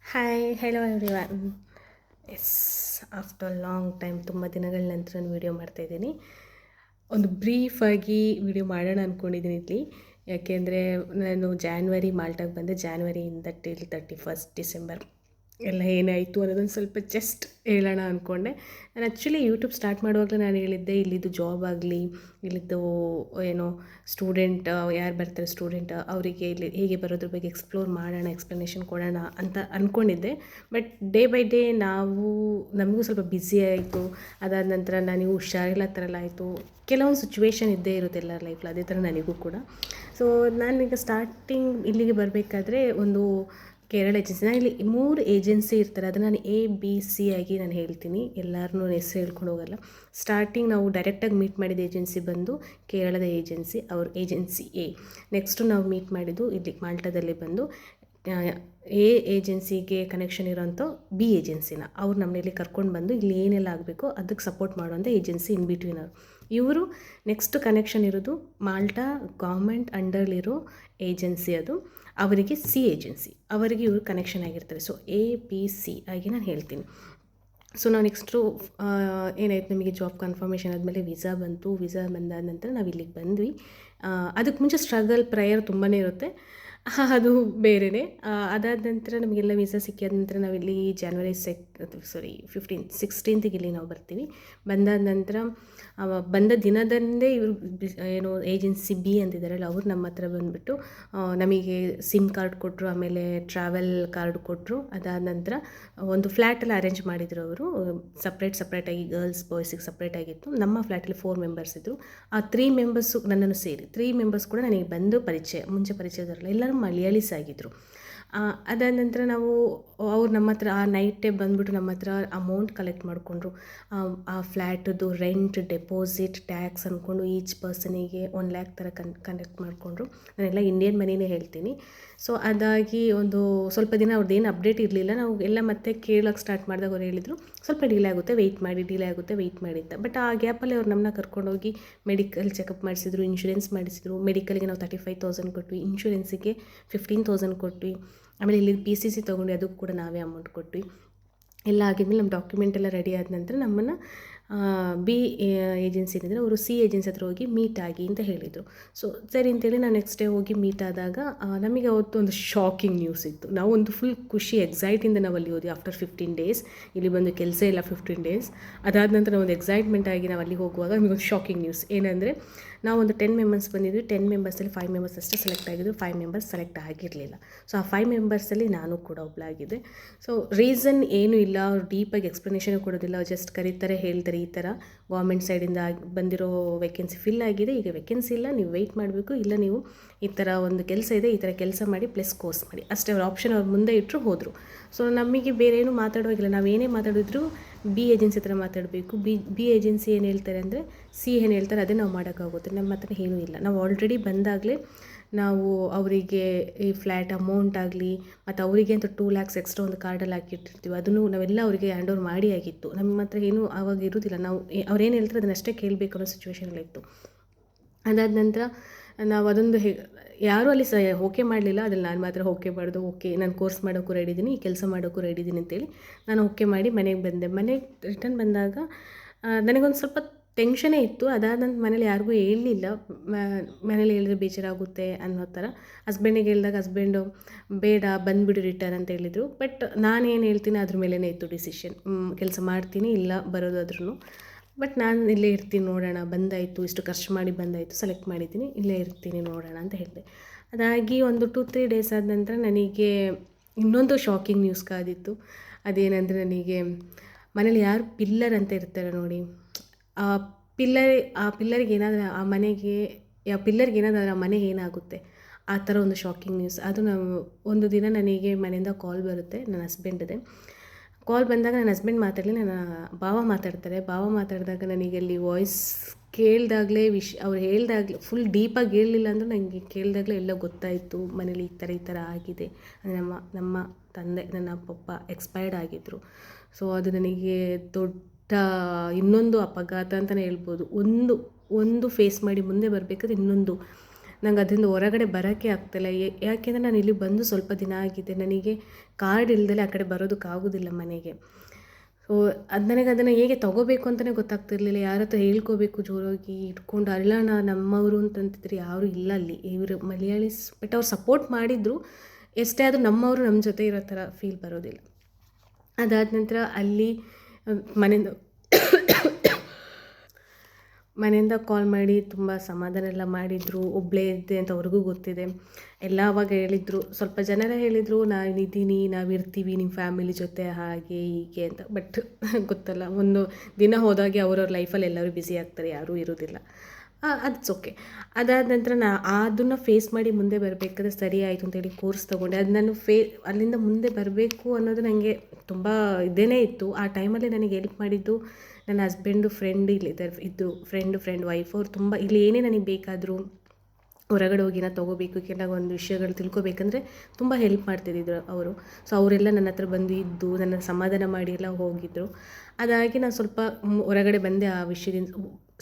Hi hello everyone. Yes, after long time ತುಂಬ ದಿನಗಳ ನಂತರ ನಾನು ವೀಡಿಯೋ ಮಾಡ್ತಾಯಿದ್ದೀನಿ. ಒಂದು ಬ್ರೀಫಾಗಿ ವಿಡಿಯೋ ಮಾಡೋಣ ಅಂದ್ಕೊಂಡಿದ್ದೀನಿ ಇಲ್ಲಿ. ಯಾಕೆಂದರೆ ನಾನು ಜಾನ್ವರಿ ಮಾಲ್ಟಾಗೆ ಬಂದೆ. ಜಾನ್ವರಿಯಿಂದ ಟಿಲ್ 31 ಡಿಸೆಂಬರ್ ಎಲ್ಲ ಏನಾಯಿತು ಅನ್ನೋದೊಂದು ಸ್ವಲ್ಪ ಜಸ್ಟ್ ಹೇಳೋಣ ಅಂದ್ಕೊಂಡೆ. ನಾನು ಆ್ಯಕ್ಚುಲಿ ಯೂಟ್ಯೂಬ್ ಸ್ಟಾರ್ಟ್ ಮಾಡುವಾಗಲೇ ನಾನು ಹೇಳಿದ್ದೆ, ಇಲ್ಲಿದ್ದು ಜಾಬ್ ಆಗಲಿ, ಇಲ್ಲಿದ್ದು ಏನೋ ಸ್ಟೂಡೆಂಟ್ ಯಾರು ಬರ್ತಾರೆ ಸ್ಟೂಡೆಂಟ್ ಅವರಿಗೆ ಇಲ್ಲಿ ಹೇಗೆ ಬರೋದ್ರ ಬಗ್ಗೆ ಎಕ್ಸ್ಪ್ಲೋರ್ ಮಾಡೋಣ, ಎಕ್ಸ್ಪ್ಲನೇಷನ್ ಕೊಡೋಣ ಅಂತ ಅಂದ್ಕೊಂಡಿದ್ದೆ. ಬಟ್ ಡೇ ಬೈ ಡೇ ನಮಗೂ ಸ್ವಲ್ಪ ಬ್ಯುಸಿ ಆಯಿತು. ಅದಾದ ನಂತರ ನನಗೂ ಹುಷಾರಿಲ್ಲ ಥರ ಆಯಿತು. ಕೆಲವೊಂದು ಸಿಚುವೇಶನ್ ಇದ್ದೇ ಇರುತ್ತೆ ಎಲ್ಲರ ಲೈಫಲ್ಲಿ, ಅದೇ ಥರ ನನಗೂ ಕೂಡ. ಸೊ ನಾನೀಗ ಸ್ಟಾರ್ಟಿಂಗ್ ಇಲ್ಲಿಗೆ ಬರಬೇಕಾದ್ರೆ ಒಂದು ಕೇರಳ ಏಜೆನ್ಸಿ, ನಾನು ಇಲ್ಲಿ 3 ಏಜೆನ್ಸಿ ಇರ್ತಾರೆ. ಅದನ್ನು ನಾನು ABC ಆಗಿ ನಾನು ಹೇಳ್ತೀನಿ, ಎಲ್ಲರನ್ನೂ ಹೆಸರು ಹೇಳ್ಕೊಂಡು ಹೋಗಲ್ಲ. ಸ್ಟಾರ್ಟಿಂಗ್ ನಾವು ಡೈರೆಕ್ಟಾಗಿ ಮೀಟ್ ಮಾಡಿದ ಏಜೆನ್ಸಿ ಬಂದು ಕೇರಳದ ಏಜೆನ್ಸಿ, ಅವ್ರ ಏಜೆನ್ಸಿ A. ನೆಕ್ಸ್ಟು ನಾವು ಮೀಟ್ ಮಾಡಿದ್ದು ಇಲ್ಲಿ ಮಾಲ್ಟಾದಲ್ಲಿ ಬಂದು A ಏಜೆನ್ಸಿಗೆ ಕನೆಕ್ಷನ್ ಇರೋಂಥ B ಏಜೆನ್ಸಿನ ಅವ್ರು ನಮ್ಮನೇಲಿ ಕರ್ಕೊಂಡು ಬಂದು ಇಲ್ಲಿ ಏನೆಲ್ಲ ಆಗಬೇಕೋ ಅದಕ್ಕೆ ಸಪೋರ್ಟ್ ಮಾಡುವಂಥ ಏಜೆನ್ಸಿ ಇನ್ ಬಿಟ್ವೀನ್ ಅವರು. ಇವರು ನೆಕ್ಸ್ಟ್ ಕನೆಕ್ಷನ್ ಇರೋದು ಮಾಲ್ಟಾ ಗೌರ್ಮೆಂಟ್ ಅಂಡರ್ಲಿರೋ ಏಜೆನ್ಸಿ, ಅದು ಅವರಿಗೆ C ಏಜೆನ್ಸಿ, ಅವರಿಗೆ ಇವರು ಕನೆಕ್ಷನ್ ಆಗಿರ್ತಾರೆ. ಸೊ ABC ಆಗಿ ನಾನು ಹೇಳ್ತೀನಿ. ಸೊ ನಾವು ನೆಕ್ಸ್ಟು ಏನಾಯ್ತು, ನಮಗೆ ಜಾಬ್ ಕನ್ಫರ್ಮೇಷನ್ ಆದಮೇಲೆ ವೀಸಾ ಬಂತು. ವೀಸಾ ಬಂದಾದ ನಂತರ ನಾವು ಇಲ್ಲಿಗೆ ಬಂದ್ವಿ. ಅದಕ್ಕೆ ಮುಂಚೆ ಸ್ಟ್ರಗಲ್ ಪ್ರಯರ್ ತುಂಬಾ ಇರುತ್ತೆ, ಅದು ಬೇರೆಯೇ. ಅದಾದ ನಂತರ ನಮಗೆಲ್ಲ ವೀಸಾ ಸಿಕ್ಕಿದ ನಂತರ ನಾವಿಲ್ಲಿ ಜಾನ್ವರಿ 16th ಇಲ್ಲಿ ನಾವು ಬರ್ತೀವಿ. ಬಂದಾದ ನಂತರ ಬಂದ ದಿನದಂದೇ ಇವರು ಏನು ಏಜೆನ್ಸಿ B ಅಂತಿದ್ದಾರಲ್ಲ, ಅವ್ರು ನಮ್ಮ ಹತ್ರ ಬಂದುಬಿಟ್ಟು ನಮಗೆ ಸಿಮ್ ಕಾರ್ಡ್ ಕೊಟ್ಟರು, ಆಮೇಲೆ ಟ್ರಾವೆಲ್ ಕಾರ್ಡ್ ಕೊಟ್ಟರು. ಅದಾದ ನಂತರ ಒಂದು ಫ್ಲ್ಯಾಟೆಲ್ಲ ಅರೇಂಜ್ ಮಾಡಿದರು ಅವರು, ಸಪ್ರೇಟಾಗಿ ಗರ್ಲ್ಸ್ ಬಾಯ್ಸಿಗೆ ಸಪ್ರೇಟಾಗಿತ್ತು. ನಮ್ಮ ಫ್ಲ್ಯಾಟಲ್ಲಿ 4 ಮೆಂಬರ್ಸ್ ಇದ್ದರು. ಆ 3 ಮೆಂಬರ್ಸು ನನ್ನನ್ನು ಸೇರಿ 3 ಮೆಂಬರ್ಸ್ ಕೂಡ ನನಗೆ ಬಂದು ಮುಂಚೆ ಪರಿಚಯದವರಲ್ಲ, ಎಲ್ಲರೂ ಮಲಯಾಳೀಸ್ ಆಗಿದ್ದರು. ಅದಾದ ನಂತರ ಅವ್ರು ನಮ್ಮ ಹತ್ರ ಆ ನೈಟೇ ಬಂದುಬಿಟ್ಟು ನಮ್ಮ ಹತ್ರ ಅಮೌಂಟ್ ಕಲೆಕ್ಟ್ ಮಾಡಿಕೊಂಡ್ರು. ಆ ಫ್ಲ್ಯಾಟದ್ದು ರೆಂಟ್, ಡೆಪಾಸಿಟ್, ಟ್ಯಾಕ್ಸ್ ಅಂದ್ಕೊಂಡು ಈಚ್ ಪರ್ಸನಿಗೆ 1 lakh ಥರ ಕಲೆಕ್ಟ್ ಮಾಡಿಕೊಂಡ್ರು. ನಾನೆಲ್ಲ ಇಂಡಿಯನ್ ಮನಿನೇ ಹೇಳ್ತೀನಿ. ಸೊ ಅದಾಗಿ ಒಂದು ಸ್ವಲ್ಪ ದಿನ ಅವ್ರದ್ದೇನು ಅಪ್ಡೇಟ್ ಇರಲಿಲ್ಲ. ನಾವು ಎಲ್ಲ ಮತ್ತೆ ಕೇಳೋಕ್ಕೆ ಸ್ಟಾರ್ಟ್ ಮಾಡಿದಾಗ ಅವ್ರು ಹೇಳಿದರು, ಸ್ವಲ್ಪ ಡಿಲೇ ಆಗುತ್ತೆ ವೆಯ್ಟ್ ಮಾಡಿ ಅಂತ. ಬಟ್ ಆ ಗ್ಯಾಪಲ್ಲಿ ಅವ್ರು ನಮ್ಮನ್ನ ಕರ್ಕೊಂಡೋಗಿ ಮೆಡಿಕಲ್ ಚೆಕಪ್ ಮಾಡಿಸಿದ್ರು, ಇನ್ಶೂರೆನ್ಸ್ ಮಾಡಿಸಿದ್ರು. ಮೆಡಿಕಲ್ಗೆ ನಾವು 35,000 ಕೊಟ್ವಿ, ಇನ್ಶೂರೆನ್ಸಿಗೆ 15,000 ಕೊಟ್ವಿ. ಆಮೇಲೆ ಇಲ್ಲಿ PCC ತೊಗೊಂಡು ಅದಕ್ಕೂ ಕೂಡ ನಾವೇ ಅಮೌಂಟ್ ಕೊಟ್ವಿ. ಎಲ್ಲ ಆಗಿದ್ಮೇಲೆ ನಮ್ಮ ಡಾಕ್ಯುಮೆಂಟ್ ಎಲ್ಲ ರೆಡಿ ಆದ ನಂತರ ನಮ್ಮನ್ನು B ಏಜೆನ್ಸಿ ಏನಿದ್ರೆ ಅವರು C ಏಜೆನ್ಸಿ ಹತ್ರ ಹೋಗಿ ಮೀಟ್ ಆಗಿ ಅಂತ ಹೇಳಿದರು. ಸೊ ಸರಿ ಅಂತೇಳಿ ನಾವು ನೆಕ್ಸ್ಟ್ ಡೇ ಹೋಗಿ ಮೀಟ್ ಆದಾಗ ನಮಗೆ ಅವತ್ತು ಒಂದು ಶಾಕಿಂಗ್ ನ್ಯೂಸ್ ಇತ್ತು. ನಾವು ಒಂದು ಫುಲ್ ಖುಷಿ ಎಕ್ಸೈಟಿಂದ ನಾವು ಅಲ್ಲಿ ಹೋದ್ವಿ. ಆಫ್ಟರ್ 15 days ಇಲ್ಲಿ ಬಂದು ಕೆಲಸ ಇಲ್ಲ 15 days. ಅದಾದ ನಂತರ ಒಂದು ಎಕ್ಸೈಟ್ಮೆಂಟ್ ಆಗಿ ನಾವು ಅಲ್ಲಿಗೆ ಹೋಗುವಾಗ ನಮಗೊಂದು ಶಾಕಿಂಗ್ ನ್ಯೂಸ್ ಏನಂದರೆ, ನಾವು ಒಂದು 10 ಮೆಂಬರ್ಸ್ ಬಂದಿದ್ವಿ. 10 ಮೆಂಬರ್ಸಲ್ಲಿ 5 ಮೆಂಬರ್ಸ್ ಅಷ್ಟೇ ಸೆಲೆಕ್ಟ್ ಆಗಿದ್ದು, 5 ಮೆಂಬರ್ಸ್ ಸೆಲೆಕ್ಟ್ ಆಗಿರಲಿಲ್ಲ. ಸೊ ಆ 5 ಮೆಂಬರ್ಸಲ್ಲಿ ನಾನು ಕೂಡ ಒಬ್ಬಳಾಗಿದ್ದೆ. ಸೊ ರೀಸನ್ ಏನೂ ಇಲ್ಲ, ಅವ್ರು ಡೀಪಾಗಿ ಎಕ್ಸ್ಪ್ಲನೇಷನ್ ಕೊಡೋದಿಲ್ಲ, ಜಸ್ಟ್ ಕರೀತಾರೆ, ಹೇಳ್ತಾರೆ ಈ ಥರ ಗೌರ್ಮೆಂಟ್ ಸೈಡಿಂದ ಬಂದಿರೋ ವೇಕೆನ್ಸಿ ಫಿಲ್ ಆಗಿದೆ, ಈಗ ವೇಕೆನ್ಸಿ ಇಲ್ಲ, ನೀವು ವೆಯ್ಟ್ ಮಾಡಬೇಕು, ಇಲ್ಲ ನೀವು ಈ ಥರ ಒಂದು ಕೆಲಸ ಇದೆ, ಈ ಥರ ಕೆಲಸ ಮಾಡಿ ಪ್ಲಸ್ ಕೋರ್ಸ್ ಮಾಡಿ ಅಷ್ಟೇ. ಅವ್ರ ಆಪ್ಷನ್ ಅವ್ರು ಮುಂದೆ ಇಟ್ಟರು ಹೋದರು. ಸೊ ನಮಗೆ ಬೇರೆ ಏನು ಮಾತಾಡೋಗಿಲ್ಲ. ನಾವು ಏನೇ ಮಾತಾಡಿದ್ರು B ಏಜೆನ್ಸಿ ಹತ್ರ ಮಾತಾಡಬೇಕು. ಬಿ ಏಜೆನ್ಸಿ ಏನು ಹೇಳ್ತಾರೆ ಅಂದರೆ C ಏನು ಹೇಳ್ತಾರೆ ಅದೇ ನಾವು ಮಾಡೋಕ್ಕಾಗುತ್ತೆ. ನಮ್ಮ ಹತ್ರ ಏನೂ ಇಲ್ಲ. ನಾವು ಆಲ್ರೆಡಿ ಬಂದಾಗಲೇ ನಾವು ಅವರಿಗೆ ಈ ಫ್ಲ್ಯಾಟ್ ಅಮೌಂಟ್ ಆಗಲಿ, ಮತ್ತು ಅವರಿಗೆ ಅಂತ 2 lakhs ಎಕ್ಸ್ಟ್ರಾ ಒಂದು ಕಾರ್ಡಲ್ಲಿ ಹಾಕಿಟ್ಟಿರ್ತೀವಿ, ಅದನ್ನು ನಾವೆಲ್ಲ ಅವರಿಗೆ ಹ್ಯಾಂಡ್ ಓವರ್ ಮಾಡಿ ಆಗಿತ್ತು. ನಮ್ಮ ಹತ್ರ ಏನೂ ಆವಾಗ ಇರೋದಿಲ್ಲ. ನಾವು ಅವ್ರೇನು ಹೇಳ್ತಾರೆ ಅದನ್ನಷ್ಟೇ ಕೇಳಬೇಕು ಅನ್ನೋ ಸಿಚುವೇಷನಲ್ಲಿತ್ತು. ಅದಾದ ನಂತರ ನಾವು ಅದೊಂದು ಯಾರೂ ಅಲ್ಲಿ ಓಕೆ ಮಾಡಲಿಲ್ಲ. ಅದ್ರಲ್ಲಿ ನಾನು ಮಾತ್ರ ಓಕೆ ಮಾಡೋದು, ಓಕೆ ನಾನು ಕೋರ್ಸ್ ಮಾಡೋಕ್ಕೂ ರೆಡಿ ಇದ್ದೀನಿ, ಈ ಕೆಲಸ ಮಾಡೋಕ್ಕೂ ರೆಡಿ ಇದ್ದೀನಿ ಅಂತೇಳಿ ನಾನು ಓಕೆ ಮಾಡಿ ಮನೆಗೆ ಬಂದೆ. ಮನೆಗೆ ರಿಟರ್ನ್ ಬಂದಾಗ ನನಗೊಂದು ಸ್ವಲ್ಪ ಟೆನ್ಷನೇ ಇತ್ತು. ಅದಾದ ನಂತರ ಮನೇಲಿ ಯಾರಿಗೂ ಹೇಳಲಿಲ್ಲ. ಮನೇಲಿ ಹೇಳಿದ್ರೆ ಬೇಜಾರಾಗುತ್ತೆ ಅನ್ನೋ ಥರ. ಹಸ್ಬೆಂಡಿಗೆ ಹೇಳಿದಾಗ ಹಸ್ಬೆಂಡು ಬೇಡ ಬಂದುಬಿಡು ರಿಟರ್ನ್ ಅಂತ ಹೇಳಿದರು. ಬಟ್ ನಾನೇನು ಹೇಳ್ತೀನಿ ಅದ್ರ ಮೇಲೇ ಇತ್ತು ಡಿಸಿಷನ್. ಕೆಲಸ ಮಾಡ್ತೀನಿ, ಇಲ್ಲ ಬರೋದಾದ್ರೂ ಬಟ್ ನಾನು ಇಲ್ಲೇ ಇರ್ತೀನಿ ನೋಡೋಣ, ಬಂದಾಯಿತು, ಇಷ್ಟು ಖರ್ಚು ಮಾಡಿ ಬಂದಾಯಿತು, ಸೆಲೆಕ್ಟ್ ಮಾಡಿದ್ದೀನಿ, ಇಲ್ಲೇ ಇರ್ತೀನಿ ನೋಡೋಣ ಅಂತ ಹೇಳಿದೆ. ಅದಾಗಿ ಒಂದು 2-3 days ಆದ ನಂತರ ನನಗೆ ಇನ್ನೊಂದು ಶಾಕಿಂಗ್ ನ್ಯೂಸ್ ಕಾದಿತ್ತು. ಅದೇನೆಂದರೆ, ನನಗೆ ಮನೇಲಿ ಯಾರು ಪಿಲ್ಲರ್ ಅಂತ ಇರ್ತಾರೆ ನೋಡಿ, ಆ ಪಿಲ್ಲರ್ಗೆ ಏನಾದರೂ ಆ ಪಿಲ್ಲರ್ಗೆ ಏನಾದರೂ ಆ ಮನೆಗೆ ಏನಾಗುತ್ತೆ, ಆ ಥರ ಒಂದು ಶಾಕಿಂಗ್ ನ್ಯೂಸ್. ಅದು ಒಂದು ದಿನ ನನಗೆ ಮನೆಯಿಂದ ಕಾಲ್ ಬರುತ್ತೆ, ನನ್ನ ಹಸ್ಬೆಂಡದೇ ಕಾಲ್ ಬಂದಾಗ. ನನ್ನ ಹಸ್ಬೆಂಡ್ ಮಾತಾಡಲಿ, ನನ್ನ ಭಾವ ಮಾತಾಡ್ತಾರೆ. ಭಾವ ಮಾತಾಡಿದಾಗ ನನಗೆ ಅಲ್ಲಿ ವಾಯ್ಸ್ ಕೇಳಿದಾಗಲೇ ಅವ್ರು ಹೇಳಿದಾಗಲೇ ಫುಲ್ ಡೀಪಾಗಿ ಹೇಳಲಿಲ್ಲ ಅಂದರೂ ನನಗೆ ಕೇಳಿದಾಗಲೇ ಎಲ್ಲ ಗೊತ್ತಾಯಿತು, ಮನೇಲಿ ಈ ಥರ ಆಗಿದೆ. ನಮ್ಮ ತಂದೆ, ನನ್ನ ಪಪ್ಪ ಎಕ್ಸ್ಪೈರ್ಡ್ ಆಗಿದ್ದರು. ಸೊ ಅದು ನನಗೆ ದೊಡ್ಡ ಇನ್ನೊಂದು ಅಪಘಾತ ಅಂತಲೇ ಹೇಳ್ಬೋದು. ಒಂದು ಫೇಸ್ ಮಾಡಿ ಮುಂದೆ ಬರಬೇಕಾದ್ರೆ ಇನ್ನೊಂದು ನಂಗೆ ಅದರಿಂದ ಹೊರಗಡೆ ಬರೋಕ್ಕೆ ಆಗ್ತಾಯಿಲ್ಲ. ಯಾಕೆಂದರೆ ನಾನು ಇಲ್ಲಿ ಬಂದು ಸ್ವಲ್ಪ ದಿನ ಆಗಿದೆ. ನನಗೆ ಕಾರ್ಡ್ ಇಲ್ದಲೆ ಆ ಕಡೆ ಬರೋದಕ್ಕಾಗೋದಿಲ್ಲ ಮನೆಗೆ. ಸೊ ನನಗೆ ಅದನ್ನು ಹೇಗೆ ತೊಗೋಬೇಕು ಅಂತಲೇ ಗೊತ್ತಾಗ್ತಿರ್ಲಿಲ್ಲ. ಯಾರ ಹತ್ರ ಹೇಳ್ಕೋಬೇಕು ಜೋರಾಗಿ ಇಟ್ಕೊಂಡು ಅಲ್ಲಣ್ಣ ನಮ್ಮವರು ಅಂತಂತಿದ್ರು, ಯಾರೂ ಇಲ್ಲ ಅಲ್ಲಿ. ಇವರು ಮಲಯಾಳೀಸ್, ಬಟ್ ಅವ್ರು ಸಪೋರ್ಟ್ ಮಾಡಿದರು. ಎಷ್ಟೇ ಆದರೂ ನಮ್ಮವರು ನಮ್ಮ ಜೊತೆ ಇರೋ ಥರ ಫೀಲ್ ಬರೋದಿಲ್ಲ. ಅದಾದ ನಂತರ ಅಲ್ಲಿ ಮನೆಯಿಂದ ಮನೆಯಿಂದ ಕಾಲ್ ಮಾಡಿ ತುಂಬ ಸಮಾಧಾನ ಎಲ್ಲ ಮಾಡಿದರು. ಒಬ್ಬಳೇ ಇದ್ದೆ ಅಂತ ಅವ್ರಿಗೂ ಗೊತ್ತಿದೆ. ಎಲ್ಲ ಅವಾಗ ಹೇಳಿದರು, ಸ್ವಲ್ಪ ಜನರ ಹೇಳಿದರು, ನಾನಿದ್ದೀನಿ, ನಾವಿರ್ತೀವಿ ನಿಮ್ಮ ಫ್ಯಾಮಿಲಿ ಜೊತೆ ಹಾಗೆ ಹೀಗೆ ಅಂತ. ಬಟ್ ಗೊತ್ತಲ್ಲ, ಒಂದು ದಿನ ಹೋದಾಗೆ ಅವ್ರವ್ರ ಲೈಫಲ್ಲಿ ಎಲ್ಲರೂ ಬ್ಯುಸಿ ಆಗ್ತಾರೆ, ಯಾರೂ ಇರೋದಿಲ್ಲ. ಅದ್ಸ್ ಓಕೆ. ಅದಾದ ನಂತರ ಅದನ್ನು ಫೇಸ್ ಮಾಡಿ ಮುಂದೆ ಬರಬೇಕಾದ್ರೆ ಸರಿ ಆಯಿತು ಅಂತೇಳಿ ಕೋರ್ಸ್ ತೊಗೊಂಡೆ. ಅದು ನಾನು ಅಲ್ಲಿಂದ ಮುಂದೆ ಬರಬೇಕು ಅನ್ನೋದು ನನಗೆ ತುಂಬ ಇದೇನೇ ಇತ್ತು. ಆ ಟೈಮಲ್ಲಿ ನನಗೆ ಹೆಲ್ಪ್ ಮಾಡಿದ್ದು ನನ್ನ ಹಸ್ಬೆಂಡು, ಫ್ರೆಂಡ್ ಇದ್ದು ಫ್ರೆಂಡ್ ವೈಫ್. ಅವ್ರು ತುಂಬ ಇಲ್ಲಿ ಏನೇ ನನಗೆ ಬೇಕಾದರೂ ಹೊರಗಡೆ ಹೋಗಿನ ತೊಗೋಬೇಕು, ಕೆಲವೊಂದು ವಿಷಯಗಳು ತಿಳ್ಕೊಬೇಕಂದ್ರೆ ತುಂಬ ಹೆಲ್ಪ್ ಮಾಡ್ತಿದ್ದಿದ್ರು ಅವರು. ಸೊ ಅವರೆಲ್ಲ ನನ್ನ ಹತ್ರ ಬಂದು ಇದ್ದು ನನ್ನ ಸಮಾಧಾನ ಮಾಡಿ ಎಲ್ಲ ಹೋಗಿದ್ದರು. ಅದಾಗಿ ನಾನು ಸ್ವಲ್ಪ ಹೊರಗಡೆ ಬಂದೆ. ಆ ವಿಷಯದಿಂದ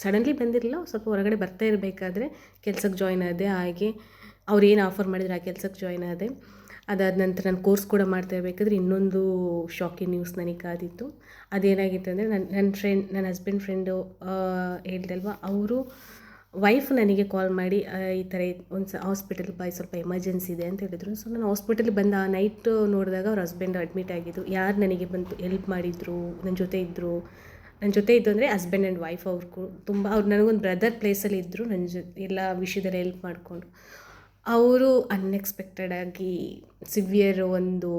ಸಡನ್ಲಿ ಬಂದಿರಲಿಲ್ಲ, ಸ್ವಲ್ಪ ಹೊರಗಡೆ ಬರ್ತಾ ಇರಬೇಕಾದ್ರೆ ಕೆಲ್ಸಕ್ಕೆ ಜಾಯ್ನ್ ಆದೆ. ಹಾಗೆ ಅವ್ರು ಏನು ಆಫರ್ ಮಾಡಿದ್ರು ಆ ಕೆಲ್ಸಕ್ಕೆ ಜಾಯ್ನ್ ಆದೆ. ಅದಾದ ನಂತರ ನಾನು ಕೋರ್ಸ್ ಕೂಡ ಮಾಡ್ತಾ ಇರಬೇಕಾದ್ರೆ ಇನ್ನೊಂದು ಶಾಕಿಂಗ್ ನ್ಯೂಸ್ ನನಗೆ ಕಾದಿತ್ತು. ಅದೇನಾಗಿತ್ತು ಅಂದರೆ ನನ್ನ ಹಸ್ಬೆಂಡ್ ಫ್ರೆಂಡು ಹೇಳ್ದಲ್ವ, ಅವರು ವೈಫ್ ನನಗೆ ಕಾಲ್ ಮಾಡಿ ಈ ಥರ ಒಂದು ಹಾಸ್ಪಿಟಲ್ ಬಾಯ್ ಸ್ವಲ್ಪ ಎಮರ್ಜೆನ್ಸಿ ಇದೆ ಅಂತ ಹೇಳಿದರು. ಸೊ ನಾನು ಹಾಸ್ಪಿಟಲ್ಗೆ ಬಂದು ಆ ನೈಟ್ ನೋಡಿದಾಗ ಅವ್ರ ಹಸ್ಬೆಂಡ್ ಅಡ್ಮಿಟ್ ಆಗಿದ್ದು. ಯಾರು ನನಗೆ ಬಂದು ಹೆಲ್ಪ್ ಮಾಡಿದರು, ನನ್ನ ಜೊತೆ ಇದ್ದು ಅಂದರೆ ಹಸ್ಬೆಂಡ್ ಆ್ಯಂಡ್ ವೈಫ್. ಅವ್ರಿಗೂ ತುಂಬ ಅವ್ರು ನನಗೊಂದು ಬ್ರದರ್ ಪ್ಲೇಸಲ್ಲಿ ಇದ್ದರು, ನನ್ನ ಎಲ್ಲ ವಿಷಯದಲ್ಲಿ ಹೆಲ್ಪ್ ಮಾಡಿಕೊಂಡು. ಅವರು ಅನ್ಎಕ್ಸ್ಪೆಕ್ಟೆಡಾಗಿ ಸಿವಿಯರ್ ಒಂದು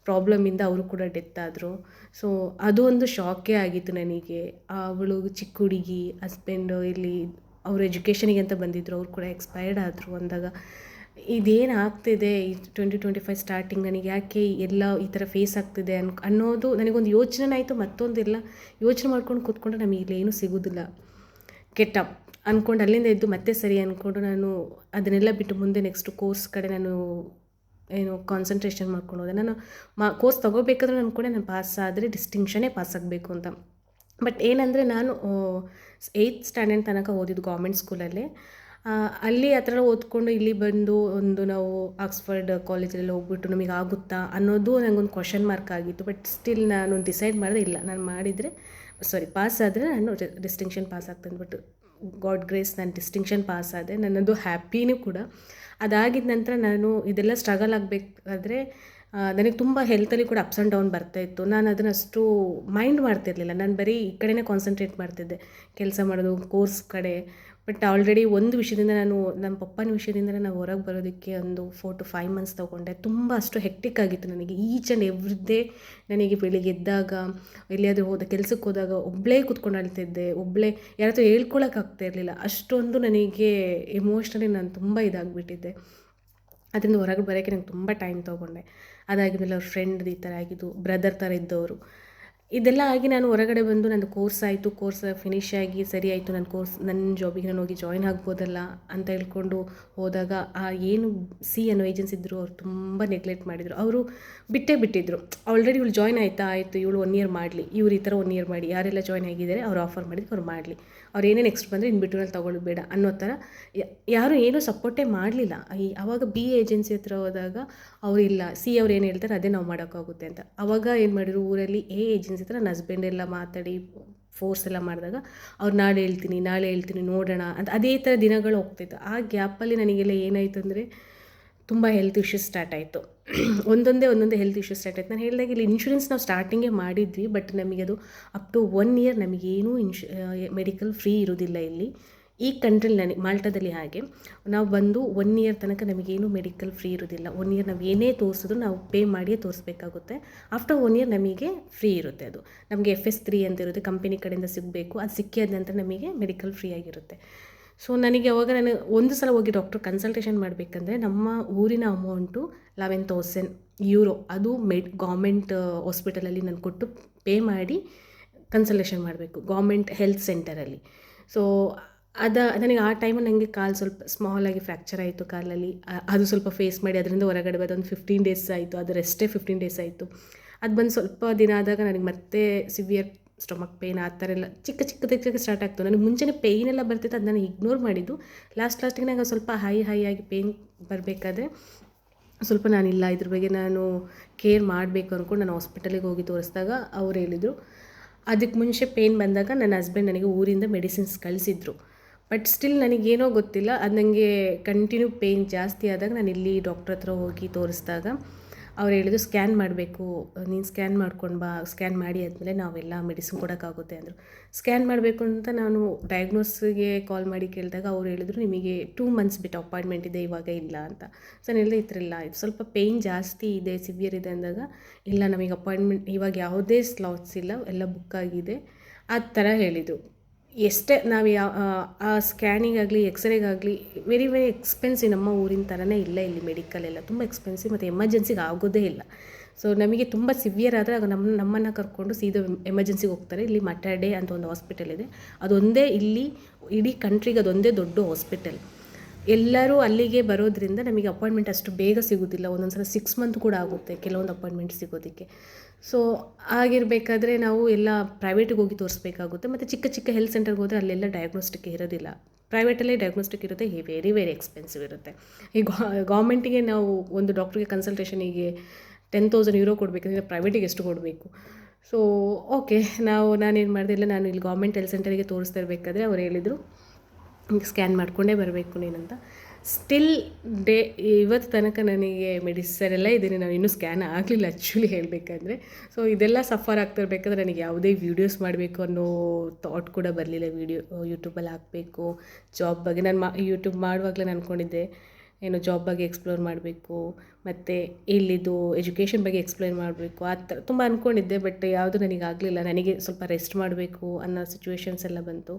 ಪ್ರಾಬ್ಲಮಿಂದ ಅವರು ಕೂಡ ಡೆತ್ ಆದರು. ಸೊ ಅದು ಒಂದು ಶಾಕೇ ಆಗಿತ್ತು ನನಗೆ. ಅವಳು ಚಿಕ್ಕ ಹುಡುಗಿ, ಹಸ್ಬೆಂಡು ಇಲ್ಲಿ ಅವರು ಎಜುಕೇಷನಿಗೆ ಅಂತ ಬಂದಿದ್ದರು, ಅವ್ರು ಕೂಡ ಎಕ್ಸ್ಪೈರ್ಡ್ ಆದರು ಅಂದಾಗ ಇದೇನು ಆಗ್ತಿದೆ ಈ 2025 ಸ್ಟಾರ್ಟಿಂಗ್, ನನಗೆ ಯಾಕೆ ಎಲ್ಲ ಈ ಥರ ಫೇಸ್ ಆಗ್ತಿದೆ ಅನ್ನೋದು ನನಗೊಂದು ಯೋಚನೆ ಆಯಿತು. ಮತ್ತೊಂದೆಲ್ಲ ಯೋಚನೆ ಮಾಡ್ಕೊಂಡು ಕೂತ್ಕೊಂಡ್ರೆ ನಮಗೆ ಇಲ್ಲಿ ಏನೂ ಸಿಗೋದಿಲ್ಲ. ಕೆಟ್ಟಪ್ ಅಂದ್ಕೊಂಡು ಅಲ್ಲಿಂದ ಎದ್ದು ಮತ್ತೆ ಸರಿ ಅಂದ್ಕೊಂಡು ನಾನು ಅದನ್ನೆಲ್ಲ ಬಿಟ್ಟು ಮುಂದೆ ನೆಕ್ಸ್ಟ್ ಕೋರ್ಸ್ ಕಡೆ ನಾನು ಕಾನ್ಸಂಟ್ರೇಷನ್ ಮಾಡ್ಕೊಂಡು ಹೋದೆ. ನಾನು ಕೋರ್ಸ್ ತೊಗೋಬೇಕಾದ್ರೆ ಅಂದ್ಕೊಂಡೆ ನಾನು ಪಾಸ್ ಆದರೆ ಡಿಸ್ಟಿಂಕ್ಷನೇ ಪಾಸ್ ಆಗಬೇಕು ಅಂತ. ಬಟ್ ಏನಂದರೆ ನಾನು 8th ಸ್ಟ್ಯಾಂಡರ್ಡ್ ತನಕ ಓದಿದ್ದು ಗೌರ್ಮೆಂಟ್ ಸ್ಕೂಲಲ್ಲೇ. ಅಲ್ಲಿ ಆ ಥರ ಓದ್ಕೊಂಡು ಇಲ್ಲಿ ಬಂದು ನಾವು ಆಕ್ಸ್ಫರ್ಡ್ ಕಾಲೇಜಲ್ಲೆಲ್ಲ ಹೋಗ್ಬಿಟ್ಟು ನಮಗೆ ಆಗುತ್ತಾ ಅನ್ನೋದು ನನಗೊಂದು ಕ್ವಶನ್ ಮಾರ್ಕ್ ಆಗಿತ್ತು. ಬಟ್ ಸ್ಟಿಲ್ ನಾನು ಡಿಸೈಡ್ ಮಾಡಿದೆ, ಇಲ್ಲ ನಾನು ಮಾಡಿದರೆ ಪಾಸ್ ಆದರೆ ನಾನು ಡಿಸ್ಟಿಂಕ್ಷನ್ ಪಾಸ್ ಆಗ್ತೇನೆ. ಬಟ್ ಗಾಡ್ ಗ್ರೇಸ್ ನಾನು ಡಿಸ್ಟಿಂಕ್ಷನ್ ಪಾಸ್ ಆದೆ. ನನ್ನದು ಹ್ಯಾಪಿನೂ ಕೂಡ. ಅದಾಗಿದ್ದ ನಂತರ ನಾನು ಇದೆಲ್ಲ ಸ್ಟ್ರಗಲ್ ಆಗಬೇಕಾದ್ರೆ ನನಗೆ ತುಂಬ ಹೆಲ್ತಲ್ಲಿ ಕೂಡ ಅಪ್ಸ್ ಆ್ಯಂಡ್ ಡೌನ್ ಬರ್ತಾಯಿತ್ತು. ನಾನು ಅದನ್ನು ಅಷ್ಟು ಮೈಂಡ್ ಮಾಡ್ತಿರಲಿಲ್ಲ. ನಾನು ಬರೀ ಈ ಕಡೆನೇ ಕಾನ್ಸಂಟ್ರೇಟ್ ಮಾಡ್ತಿದ್ದೆ, ಕೆಲಸ ಮಾಡೋದು, ಕೋರ್ಸ್ ಕಡೆ. ಬಟ್ ಆಲ್ರೆಡಿ ಒಂದು ವಿಷಯದಿಂದ ನಮ್ಮ ಪಪ್ಪನ ವಿಷಯದಿಂದ ನಾನು ಹೊರಗೆ ಬರೋದಕ್ಕೆ ಒಂದು 4 to 5 months ತೊಗೊಂಡೆ. ತುಂಬ ಅಷ್ಟು ಹೆಕ್ಟಿಕ್ ಆಗಿತ್ತು ನನಗೆ. ಈಚ್ ಆ್ಯಂಡ್ ಎವ್ರಿ ಡೇ ನನಗೆ ಬೆಳಿಗ್ಗೆ ಎದ್ದಾಗ, ಎಲ್ಲಿಯಾದರೂ ಕೆಲಸಕ್ಕೆ ಹೋದಾಗ ಒಬ್ಬಳೇ ಕೂತ್ಕೊಂಡು ಅಳ್ತಿದ್ದೆ. ಒಬ್ಬಳೇ ಯಾರ ಹತ್ರ ಹೇಳ್ಕೊಳಕ್ಕಾಗ್ತಾ ಇರಲಿಲ್ಲ. ಅಷ್ಟೊಂದು ನನಗೆ ಎಮೋಷ್ನಲಿ ನಾನು ತುಂಬ ಇದಾಗಿಬಿಟ್ಟಿದ್ದೆ. ಅದರಿಂದ ಹೊರಗೆ ಬರೋಕ್ಕೆ ನಂಗೆ ತುಂಬ ಟೈಮ್ ತೊಗೊಂಡೆ. ಅದಾಗಿದ್ಮೇಲೆ ಅವ್ರ ಫ್ರೆಂಡ್ ಈ ಥರ ಆಗಿದ್ದು, ಬ್ರದರ್ ಥರ ಇದ್ದವರು. ಇದೆಲ್ಲ ಆಗಿ ನಾನು ಹೊರಗಡೆ ಬಂದು ನಂದು ಕೋರ್ಸ್ ಆಯಿತು. ಕೋರ್ಸ್ ಫಿನಿಷ್ ಆಗಿ ಸರಿ ಆಯಿತು. ನನ್ನ ಜಾಬಿಗೆ ನಾನು ಹೋಗಿ ಜಾಯ್ನ್ ಆಗ್ಬೋದಲ್ಲ ಅಂತ ಹೇಳ್ಕೊಂಡು ಹೋದಾಗ ಏನು ಅನ್ನೋ ಏಜೆನ್ಸಿ ಇದ್ದರು, ಅವ್ರು ತುಂಬ ನೆಗ್ಲೆಕ್ಟ್ ಮಾಡಿದರು. ಅವರು ಬಿಟ್ಟಿದ್ರು. ಆಲ್ರೆಡಿ ಇವಳು ಜಾಯ್ನ್ ಆಯಿತು, ಇವಳು 1 year ಮಾಡಲಿ, ಇವ್ರು ಈ ಥರ 1 year ಮಾಡಿ, ಯಾರೆಲ್ಲ ಜಾಯ್ನ್ ಆಗಿದ್ದಾರೆ ಅವ್ರು ಆಫರ್ ಮಾಡಿದ್ದು ಅವ್ರು ಮಾಡಲಿ, ಅವ್ರು ಏನೇ ನೆಕ್ಸ್ಟ್ ಬಂದರೆ ಇನ್ ಬಿಟ್ವೀನಲ್ಲಿ ತೊಗೊಳ್ಳೋದು ಬೇಡ ಅನ್ನೋ ಥರ ಯಾರೂ ಏನೂ ಸಪೋರ್ಟೇ ಮಾಡಲಿಲ್ಲ. ಆವಾಗ B ಏಜೆನ್ಸಿ ಹತ್ರ ಹೋದಾಗ ಅವ್ರು ಇಲ್ಲ, ಅವ್ರು ಏನು ಹೇಳ್ತಾರೆ ಅದೇ ನಾವು ಮಾಡೋಕ್ಕಾಗುತ್ತೆ ಅಂತ. ಆವಾಗ ಏನು ಮಾಡಿದ್ರು, ಊರಲ್ಲಿ A ಏಜೆನ್ಸಿ ಹತ್ರ ನನ್ನ ಹಸ್ಬೆಂಡ್ ಎಲ್ಲ ಮಾತಾಡಿ ಫೋರ್ಸ್ ಎಲ್ಲ ಮಾಡಿದಾಗ ಅವ್ರು ನಾಳೆ ಹೇಳ್ತೀನಿ ನೋಡೋಣ ಅಂತ ಅದೇ ಥರ ದಿನಗಳು ಹೋಗ್ತಿತ್ತು. ಆ ಗ್ಯಾಪಲ್ಲಿ ನನಗೆಲ್ಲ ಏನಾಯಿತು ಅಂದರೆ ತುಂಬ ಹೆಲ್ತ್ ಇಶ್ಯೂಸ್ ಸ್ಟಾರ್ಟ್ ಆಯಿತು. ಒಂದೊಂದೇ ಹೆಲ್ತ್ ಇಶ್ಯೂಸ್ ಸ್ಟಾರ್ಟ್ ಆಯಿತು. ನಾನು ಹೇಳಿದಾಗ ಇಲ್ಲಿ ಇನ್ಶೂರೆನ್ಸ್ ನಾವು ಸ್ಟಾರ್ಟಿಂಗೇ ಮಾಡಿದ್ವಿ, ಬಟ್ ನಮಗೆ ಅದು ಅಪ್ ಟು 1 year ನಮಗೇನೂ ಮೆಡಿಕಲ್ ಫ್ರೀ ಇರೋದಿಲ್ಲ ಇಲ್ಲಿ ಈ ಕಂಟ್ರಿಲಿ. ನನಗೆ ಮಾಲ್ಟಾದಲ್ಲಿ ಹಾಗೆ ನಾವು ಬಂದು 1 year ತನಕ ನಮಗೇನು ಮೆಡಿಕಲ್ ಫ್ರೀ ಇರೋದಿಲ್ಲ. 1 year ನಾವು ಏನೇ ತೋರಿಸಿದ್ರು ನಾವು ಪೇ ಮಾಡಿಯೇ ತೋರಿಸ್ಬೇಕಾಗುತ್ತೆ. ಆಫ್ಟರ್ 1 year ನಮಗೆ ಫ್ರೀ ಇರುತ್ತೆ. ಅದು ನಮಗೆ FS3 ಅಂತ ಇರುತ್ತೆ, ಕಂಪನಿ ಕಡೆಯಿಂದ ಸಿಗಬೇಕು. ಅದು ಸಿಕ್ಕಿದ ನಂತರ ನಮಗೆ ಮೆಡಿಕಲ್ ಫ್ರೀ ಆಗಿರುತ್ತೆ. ಸೊ ನನಗೆ ಅವಾಗ ನಾನು ಒಂದು ಸಲ ಹೋಗಿ ಡಾಕ್ಟ್ರ್ ಕನ್ಸಲ್ಟೇಷನ್ ಮಾಡಬೇಕಂದ್ರೆ ನಮ್ಮ ಊರಿನ ಅಮೌಂಟು 11,000 euro ಅದು ಗೌರ್ಮೆಂಟ್ ಹಾಸ್ಪಿಟಲಲ್ಲಿ ನಾನು ಕೊಟ್ಟು ಪೇ ಮಾಡಿ ಕನ್ಸಲ್ಟೇಷನ್ ಮಾಡಬೇಕು, ಗೌರ್ಮೆಂಟ್ ಹೆಲ್ತ್ ಸೆಂಟರಲ್ಲಿ. ಸೊ ನನಗೆ ಆ ಟೈಮಲ್ಲಿ ನನಗೆ ಕಾಲು ಸ್ವಲ್ಪ ಸ್ಮಾಲಾಗಿ ಫ್ರ್ಯಾಕ್ಚರ್ ಆಯಿತು ಕಾಲಲ್ಲಿ. ಅದು ಸ್ವಲ್ಪ ಫೇಸ್ ಮಾಡಿ ಅದರಿಂದ ಹೊರಗಡೆ ಬರೋದು ಒಂದು 15 days ಆಯಿತು. ಅದು ರೆಸ್ಟೇ 15 days ಆಯಿತು. ಅದು ಬಂದು ಸ್ವಲ್ಪ ದಿನ ಆದಾಗ ನನಗೆ ಮತ್ತೆ ಸಿವಿಯರ್ ಸ್ಟೊಮಕ್ ಪೇಯ್ನ್ ಆ ಥರ ಎಲ್ಲ ಚಿಕ್ಕ ಸ್ಟಾರ್ಟ್ ಆಗ್ತವೆ. ನನಗೆ ಮುಂಚೆನೇ ಪೇಯ್ನ್ ಎಲ್ಲ ಬರ್ತಿತ್ತು, ಅದು ನಾನು ಇಗ್ನೋರ್ ಮಾಡಿದ್ದು. ಲಾಸ್ಟಿಗೆ ನಂಗೆ ಸ್ವಲ್ಪ ಹೈ ಆಗಿ ಪೇಯ್ನ್ ಬರಬೇಕಾದ್ರೆ ಸ್ವಲ್ಪ ನಾನಿಲ್ಲ ಇದ್ರ ಬಗ್ಗೆ ನಾನು ಕೇರ್ ಮಾಡಬೇಕು ಅಂದ್ಕೊಂಡು ನಾನು ಹಾಸ್ಪಿಟಲಿಗೆ ಹೋಗಿ ತೋರಿಸಿದಾಗ ಅವ್ರು ಹೇಳಿದರು. ಅದಕ್ಕೆ ಮುಂಚೆ ಪೇಯ್ನ್ ಬಂದಾಗ ನನ್ನ ಹಸ್ಬೆಂಡ್ ನನಗೆ ಊರಿಂದ ಮೆಡಿಸಿನ್ಸ್ ಕಳಿಸಿದ್ರು. ಬಟ್ ಸ್ಟಿಲ್ ನನಗೇನೋ ಗೊತ್ತಿಲ್ಲ, ಅದು ನನಗೆ ಕಂಟಿನ್ಯೂ ಪೇಯ್ನ್ ಜಾಸ್ತಿ ಆದಾಗ ನಾನು ಇಲ್ಲಿ ಡಾಕ್ಟ್ರ್ ಹತ್ರ ಹೋಗಿ ತೋರಿಸಿದಾಗ ಅವ್ರು ಹೇಳಿದ್ರು ಸ್ಕ್ಯಾನ್ ಮಾಡಬೇಕು, ನೀನು ಸ್ಕ್ಯಾನ್ ಮಾಡ್ಕೊಂಡು ಬಾ, ಸ್ಕ್ಯಾನ್ ಮಾಡಿ ಆದಮೇಲೆ ನಾವೆಲ್ಲ ಮೆಡಿಸಿನ್ ಕೊಡೋಕ್ಕಾಗುತ್ತೆ ಅಂದರು. ಸ್ಕ್ಯಾನ್ ಮಾಡಬೇಕು ಅಂತ ನಾನು ಡಯಾಗ್ನೋಸ್ಗೆ ಕಾಲ್ ಮಾಡಿ ಕೇಳಿದಾಗ ಅವ್ರು ಹೇಳಿದ್ರು ನಿಮಗೆ 2 ಮಂತ್ಸ್ ಬಿಟ್ಟು ಅಪಾಯಿಂಟ್ಮೆಂಟ್ ಇದೆ, ಇವಾಗ ಇಲ್ಲ ಅಂತ. ಸೊ ನಾನು ಹೇಳಿದೆ ಈ ಥರ ಇಲ್ಲ, ಇದು ಸ್ವಲ್ಪ ಪೇಯ್ನ್ ಜಾಸ್ತಿ ಇದೆ, ಸಿವಿಯರ್ ಇದೆ ಅಂದಾಗ ಇಲ್ಲ ನಮಗೆ ಅಪಾಯಿಂಟ್ಮೆಂಟ್ ಇವಾಗ ಯಾವುದೇ ಸ್ಲಾಟ್ಸ್ ಇಲ್ಲ, ಎಲ್ಲ ಬುಕ್ ಆಗಿದೆ ಆ ಥರ ಹೇಳಿದರು. ಎಷ್ಟೇ ನಾವು ಆ ಸ್ಕ್ಯಾನಿಗಾಗಲಿ ಎಕ್ಸ್ರೇಗಾಗಲಿ ವೆರಿ ಎಕ್ಸ್ಪೆನ್ಸಿವ್, ನಮ್ಮ ಊರಿನ ಥರನೇ ಇಲ್ಲ ಇಲ್ಲಿ ಮೆಡಿಕಲ್ ಎಲ್ಲ ತುಂಬ ಎಕ್ಸ್ಪೆನ್ಸಿವ್ ಮತ್ತು ಎಮರ್ಜೆನ್ಸಿಗೆ ಆಗೋದೇ ಇಲ್ಲ. ಸೊ ನಮಗೆ ತುಂಬ ಸಿವಿಯರ್ ಆದರೆ ಆಗ ನಮ್ಮನ್ನು ಕರ್ಕೊಂಡು ಸೀದಾ ಎಮರ್ಜೆನ್ಸಿಗೆ ಹೋಗ್ತಾರೆ. ಇಲ್ಲಿ ಮಟಾಡೆ ಅಂತ ಒಂದು ಹಾಸ್ಪಿಟಲ್ ಇದೆ, ಅದೊಂದೇ ಇಲ್ಲಿ ಇಡೀ ಕಂಟ್ರಿಗೆ ಅದೊಂದೇ ದೊಡ್ಡ ಹಾಸ್ಪಿಟಲ್. ಎಲ್ಲರೂ ಅಲ್ಲಿಗೆ ಬರೋದ್ರಿಂದ ನಮಗೆ ಅಪಾಯಿಂಟ್ಮೆಂಟ್ ಅಷ್ಟು ಬೇಗ ಸಿಗೋದಿಲ್ಲ, ಒಂದೊಂದು ಸಲ 6 ಮಂತ್ ಕೂಡ ಆಗುತ್ತೆ ಕೆಲವೊಂದು ಅಪಾಯಿಂಟ್ಮೆಂಟ್ ಸಿಗೋದಕ್ಕೆ. ಸೊ ಆಗಿರಬೇಕಾದ್ರೆ ನಾವು ಎಲ್ಲ ಪ್ರೈವೇಟಿಗೆ ಹೋಗಿ ತೋರಿಸ್ಬೇಕಾಗುತ್ತೆ. ಮತ್ತು ಚಿಕ್ಕ ಹೆಲ್ತ್ ಸೆಂಟರ್ಗೆ ಹೋದರೆ ಅಲ್ಲೆಲ್ಲ ಡಯಾಗ್ನೋಸ್ಟಿಕ್ ಇರೋದಿಲ್ಲ, ಪ್ರೈವೇಟಲ್ಲೇ ಡಯಾಗ್ನೋಸ್ಟಿಕ್ ಇರುತ್ತೆ, ವೆರಿ ಎಕ್ಸ್ಪೆನ್ಸಿವ್ ಇರುತ್ತೆ. ಈ ಗೌರ್ಮೆಂಟಿಗೆ ನಾವು ಒಂದು ಡಾಕ್ಟ್ರಿಗೆ ಕನ್ಸಲ್ಟೇಷನಿಗೆ 10,000 euro ಕೊಡಬೇಕಂದ್ರೆ ಪ್ರೈವೇಟಿಗೆ ಎಷ್ಟು ಕೊಡಬೇಕು? ಸೊ ಓಕೆ, ನಾನೇನು ಮಾಡಿದೆ, ಇಲ್ಲ ನಾನು ಇಲ್ಲಿ ಗೌರ್ಮೆಂಟ್ ಹೆಲ್ತ್ ಸೆಂಟರಿಗೆ ತೋರಿಸ್ತಾ ಇರಬೇಕಾದ್ರೆ ಅವ್ರು ಹೇಳಿದರು ಸ್ಕ್ಯಾನ್ ಮಾಡಿಕೊಂಡೇ ಬರಬೇಕು ನೀನಂತ. ಸ್ಟಿಲ್ ಇವತ್ತು ತನಕ ನನಗೆ ಮೆಡಿಸನ್ ಎಲ್ಲ ಇದ್ದೀನಿ, ನಾನು ಇನ್ನೂ ಸ್ಕ್ಯಾನ್ ಆಗಲಿಲ್ಲ ಆ್ಯಕ್ಚುಲಿ ಹೇಳಬೇಕಂದ್ರೆ. ಸೊ ಇದೆಲ್ಲ ಸಫರ್ ಆಗ್ತಿರ್ಬೇಕಾದ್ರೆ ನನಗೆ ಯಾವುದೇ ವೀಡಿಯೋಸ್ ಮಾಡಬೇಕು ಅನ್ನೋ ಥಾಟ್ ಕೂಡ ಬರಲಿಲ್ಲ. ಯೂಟ್ಯೂಬಲ್ಲಿ ಹಾಕಬೇಕು ಜಾಬ್ ಬಗ್ಗೆ. ನಾನು ಯೂಟ್ಯೂಬ್ ಮಾಡುವಾಗಲೇ ನಾನು ಅಂದ್ಕೊಂಡಿದ್ದೆ ಏನು ಜಾಬ್ ಬಗ್ಗೆ ಎಕ್ಸ್ಪ್ಲೋರ್ ಮಾಡಬೇಕು, ಮತ್ತು ಇಲ್ಲಿದ್ದು ಎಜುಕೇಷನ್ ಬಗ್ಗೆ ಎಕ್ಸ್ಪ್ಲೈನ್ ಮಾಡಬೇಕು, ಆ ಥರ ತುಂಬ ಅಂದ್ಕೊಂಡಿದ್ದೆ. ಬಟ್ ಯಾವುದು ನನಗಾಗಲಿಲ್ಲ, ನನಗೆ ಸ್ವಲ್ಪ ರೆಸ್ಟ್ ಮಾಡಬೇಕು ಅನ್ನೋ ಸಿಚುವೇಶನ್ಸ್ ಎಲ್ಲ ಬಂತು.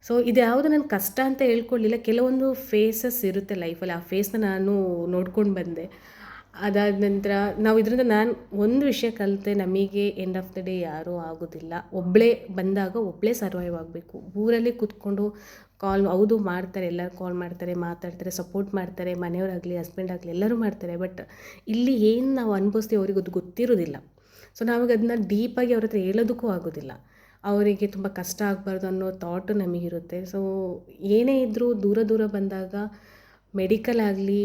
ಸೊ ಇದು ಯಾವುದು ನನ್ನ ಕಷ್ಟ ಅಂತ ಹೇಳ್ಕೊಳ್ಳಿಲ್ಲ, ಕೆಲವೊಂದು ಫೇಸಸ್ ಇರುತ್ತೆ ಲೈಫಲ್ಲಿ, ಆ ಫೇಸ್ನ ನಾನು ನೋಡ್ಕೊಂಡು ಬಂದೆ. ಅದಾದ ನಂತರ ನಾವು ಇದರಿಂದ ನಾನು ಒಂದು ವಿಷಯ ಕಲಿತೆ, ನಮಗೆ ಎಂಡ್ ಆಫ್ ದ ಡೇ ಯಾರೂ ಆಗೋದಿಲ್ಲ, ಒಬ್ಬಳೇ ಬಂದಾಗ ಒಬ್ಬಳೇ ಸರ್ವೈವ್ ಆಗಬೇಕು. ಊರಲ್ಲಿ ಕೂತ್ಕೊಂಡು ಹೌದು ಮಾಡ್ತಾರೆ, ಎಲ್ಲರೂ ಕಾಲ್ ಮಾಡ್ತಾರೆ, ಮಾತಾಡ್ತಾರೆ, ಸಪೋರ್ಟ್ ಮಾಡ್ತಾರೆ, ಮನೆಯವರಾಗಲಿ ಹಸ್ಬೆಂಡ್ ಆಗಲಿ ಎಲ್ಲರೂ ಮಾಡ್ತಾರೆ. ಬಟ್ ಇಲ್ಲಿ ಏನು ನಾವು ಅನುಭವಿಸ್ತೀವಿ ಅವ್ರಿಗೆ ಅದು ಗೊತ್ತಿರೋದಿಲ್ಲ. ಸೊ ನಾವಾಗ ಅದನ್ನ ಡೀಪಾಗಿ ಅವ್ರ ಹತ್ರ ಹೇಳೋದಕ್ಕೂ ಆಗೋದಿಲ್ಲ, ಅವರಿಗೆ ತುಂಬ ಕಷ್ಟ ಆಗಬಾರ್ದು ಅನ್ನೋ ಥಾಟು ನಮಗಿರುತ್ತೆ. ಸೊ ಏನೇ ಇದ್ದರೂ ದೂರ ಬಂದಾಗ ಮೆಡಿಕಲ್ ಆಗಲಿ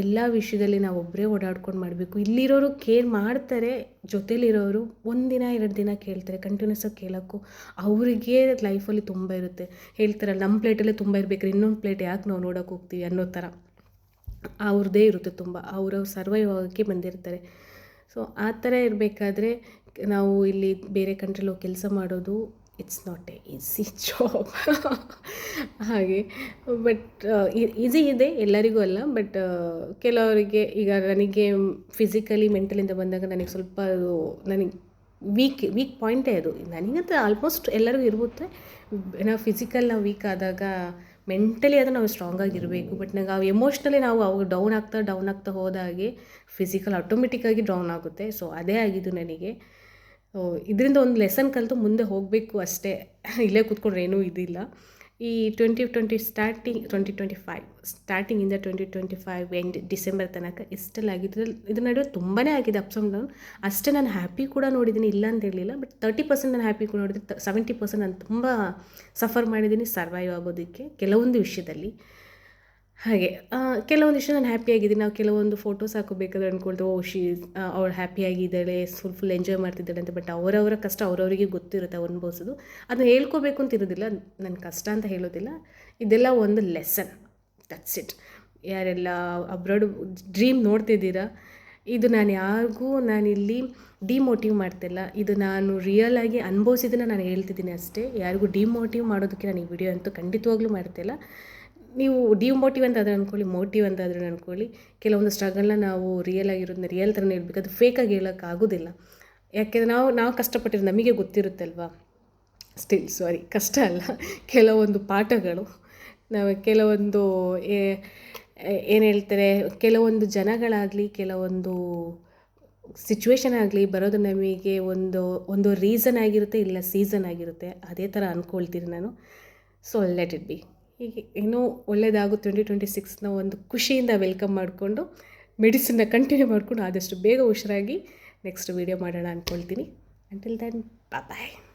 ಎಲ್ಲ ವಿಷಯದಲ್ಲಿ ನಾವು ಒಬ್ಬರೇ ಓಡಾಡ್ಕೊಂಡು ಮಾಡಬೇಕು. ಇಲ್ಲಿರೋರು ಕೇರ್ ಮಾಡ್ತಾರೆ, ಜೊತೇಲಿರೋರು 1 ದಿನ 2 ದಿನ ಕೇಳ್ತಾರೆ, ಕಂಟಿನ್ಯೂಸ್ ಆಗಿ ಕೇಳೋಕ್ಕೂ ಅವರಿಗೆ ಲೈಫಲ್ಲಿ ತುಂಬ ಇರುತ್ತೆ. ಹೇಳ್ತಾರಲ್ಲ ನಮ್ಮ ಪ್ಲೇಟಲ್ಲೇ ತುಂಬ ಇರಬೇಕಾದ್ರೆ ಇನ್ನೊಂದು ಪ್ಲೇಟ್ ಯಾಕೆ ನಾವು ನೋಡೋಕೆ ಹೋಗ್ತೀವಿ ಅನ್ನೋ ಥರ ಅವ್ರದ್ದೇ ಇರುತ್ತೆ ತುಂಬ, ಅವರು ಸರ್ವೈವ್ ಆಗೋಕ್ಕೆ ಬಂದಿರ್ತಾರೆ. ಸೊ ಆ ಥರ ಇರಬೇಕಾದ್ರೆ ನಾವು ಇಲ್ಲಿ ಬೇರೆ ಕಂಟ್ರಿಲಿ ಹೋಗಿ ಕೆಲಸ ಮಾಡೋದು it's not A easy job ಹಾಗೆ. ಬಟ್ ಈಸಿ ಇದೆ ಎಲ್ಲರಿಗೂ ಅಲ್ಲ, ಬಟ್ ಕೆಲವರಿಗೆ ಈಗ ನನಗೆ ಫಿಸಿಕಲಿ ಮೆಂಟಲಿಂದ ಬಂದಾಗ ನನಗೆ ಸ್ವಲ್ಪ ಅದು ನನಗೆ ವೀಕ್ ಪಾಯಿಂಟೇ ಅದು. ನನಗಂತ ಆಲ್ಮೋಸ್ಟ್ ಎಲ್ಲರಿಗೂ ಇರುತ್ತೆ. ನಾವು ಫಿಸಿಕಲ್ ನಾವು ವೀಕ್ ಆದಾಗ ಮೆಂಟಲಿ ಅದು ನಾವು ಸ್ಟ್ರಾಂಗಾಗಿರಬೇಕು. ಬಟ್ ನನಗೆ ಆ ಎಮೋಷ್ನಲಿ ನಾವು ಅವಾಗ ಡೌನ್ ಆಗ್ತಾ ಹೋದಾಗೆ ಫಿಸಿಕಲ್ ಆಟೋಮೆಟಿಕ್ಕಾಗಿ ಡೌನ್ ಆಗುತ್ತೆ. ಸೊ ಅದೇ ಆಗಿದ್ದು ನನಗೆ. ಇದರಿಂದ ಒಂದು ಲೆಸನ್ ಕಲಿತು ಮುಂದೆ ಹೋಗಬೇಕು ಅಷ್ಟೇ, ಇಲ್ಲೇ ಕೂತ್ಕೊಂಡ್ರೆ ಏನೂ ಇದಿಲ್ಲ. ಈ 2025 ಸ್ಟಾರ್ಟಿಂಗಿಂದ 2025 ಎಂಡ್ ಡಿಸೆಂಬರ್ ತನಕ ಇಷ್ಟೆಲ್ಲ ಆಗಿದ್ದು. ಇದ್ರ ನಡುವೆ ತುಂಬಾ ಆಗಿದೆ ಅಪ್ಸ್ ಆ್ಯಂಡ್ ಡೌನ್. ಅಷ್ಟೇ ನಾನು ಹ್ಯಾಪಿ ಕೂಡ ನೋಡಿದ್ದೀನಿ, ಇಲ್ಲ ಅಂತ ಹೇಳಿಲ್ಲ. ಬಟ್ 30% ನಾನು ಹ್ಯಾಪಿ ಕೂಡ ನೋಡಿದ್ದೀನಿ, 70% ನಾನು ತುಂಬ ಸಫರ್ ಮಾಡಿದ್ದೀನಿ ಸರ್ವೈವ್ ಆಗೋದಕ್ಕೆ ಕೆಲವೊಂದು ವಿಷಯದಲ್ಲಿ. ಹಾಗೆ ಕೆಲವೊಂದು ವಿಷಯ ನಾನು ಹ್ಯಾಪಿಯಾಗಿದ್ದೀನಿ. ನಾವು ಕೆಲವೊಂದು ಫೋಟೋಸ್ ಹಾಕೋಬೇಕಾದ್ರೆ ಅಂದ್ಕೊಳ್ತೇವೆ ಅವಳು ಹ್ಯಾಪಿಯಾಗಿದ್ದಾಳೆ, ಫುಲ್ ಎಂಜಾಯ್ ಮಾಡ್ತಿದ್ದಾಳೆ ಅಂತ. ಬಟ್ ಅವರವರ ಕಷ್ಟ ಅವರವರಿಗೆ ಗೊತ್ತಿರುತ್ತೆ, ಅವ್ರು ಅನುಭವಿಸೋದು. ಅದನ್ನ ಹೇಳ್ಕೋಬೇಕು ಅಂತ ಇರೋದಿಲ್ಲ, ನನ್ನ ಕಷ್ಟ ಅಂತ ಹೇಳೋದಿಲ್ಲ. ಇದೆಲ್ಲ ಒಂದು ಲೆಸನ್, ದಟ್ಸ್ ಇಟ್. ಯಾರೆಲ್ಲ ಅಬ್ರಾಡ್ ಡ್ರೀಮ್ ನೋಡ್ತಿದ್ದೀರಾ, ಇದು ನಾನಿಲ್ಲಿ ಡಿಮೋಟಿವ್ ಮಾಡ್ತಿಲ್ಲ, ಇದು ನಾನು ರಿಯಲ್ ಆಗಿ ಅನುಭವಿಸಿದ್ದನ್ನು ನಾನು ಹೇಳ್ತಿದ್ದೀನಿ ಅಷ್ಟೇ. ಯಾರಿಗೂ ಡಿಮೋಟಿವ್ ಮಾಡೋದಕ್ಕೆ ನಾನು ಈ ವಿಡಿಯೋ ಅಂತೂ ಖಂಡಿತವಾಗ್ಲೂ ಮಾಡ್ತಿಲ್ಲ. ನೀವು ಡಿಮೋಟಿವ್ ಅಂತ ಆದರೆ ಅಂದ್ಕೊಳ್ಳಿ, ಮೋಟಿವ್ ಅಂತ ಆದರೆ ಅಂದ್ಕೊಳ್ಳಿ. ಕೆಲವೊಂದು ಸ್ಟ್ರಗಲ್ನ ನಾವು ರಿಯಲ್ ಆಗಿರೋದನ್ನ ರಿಯಲ್ ಥರನೇ ಹೇಳ್ಬೇಕು, ಅದು ಫೇಕಾಗಿ ಹೇಳೋಕ್ಕಾಗೋದಿಲ್ಲ. ಯಾಕೆಂದರೆ ನಾವು ಕಷ್ಟಪಟ್ಟಿರೋದು ನಮಗೆ ಗೊತ್ತಿರುತ್ತಲ್ವ. ಕಷ್ಟ ಅಲ್ಲ, ಕೆಲವೊಂದು ಪಾಠಗಳು ನಾವು ಕೆಲವೊಂದು ಏನು ಹೇಳ್ತಾರೆ, ಕೆಲವೊಂದು ಜನಗಳಾಗಲಿ ಕೆಲವೊಂದು ಸಿಚುವೇಶನ್ ಆಗಲಿ ಬರೋದು ನಮಗೆ ಒಂದು ರೀಸನ್ ಆಗಿರುತ್ತೆ, ಇಲ್ಲ ಸೀಸನ್ ಆಗಿರುತ್ತೆ. ಅದೇ ಥರ ಅಂದ್ಕೊಳ್ತೀನಿ ನಾನು. So let it be. ಹೀಗೆ ಇನ್ನೂ ಒಳ್ಳೆಯದಾಗು 2026ನ ಒಂದು ಖುಷಿಯಿಂದ ವೆಲ್ಕಮ್ ಮಾಡಿಕೊಂಡು ಮೆಡಿಸಿನ್ನ ಕಂಟಿನ್ಯೂ ಮಾಡಿಕೊಂಡು ಆದಷ್ಟು ಬೇಗ ಹುಷಾರಾಗಿ ನೆಕ್ಸ್ಟ್ ವೀಡಿಯೋ ಮಾಡೋಣ ಅಂದ್ಕೊಳ್ತೀನಿ. ಅಂಟಿಲ್ ದೆನ್ ಬಾಯ್.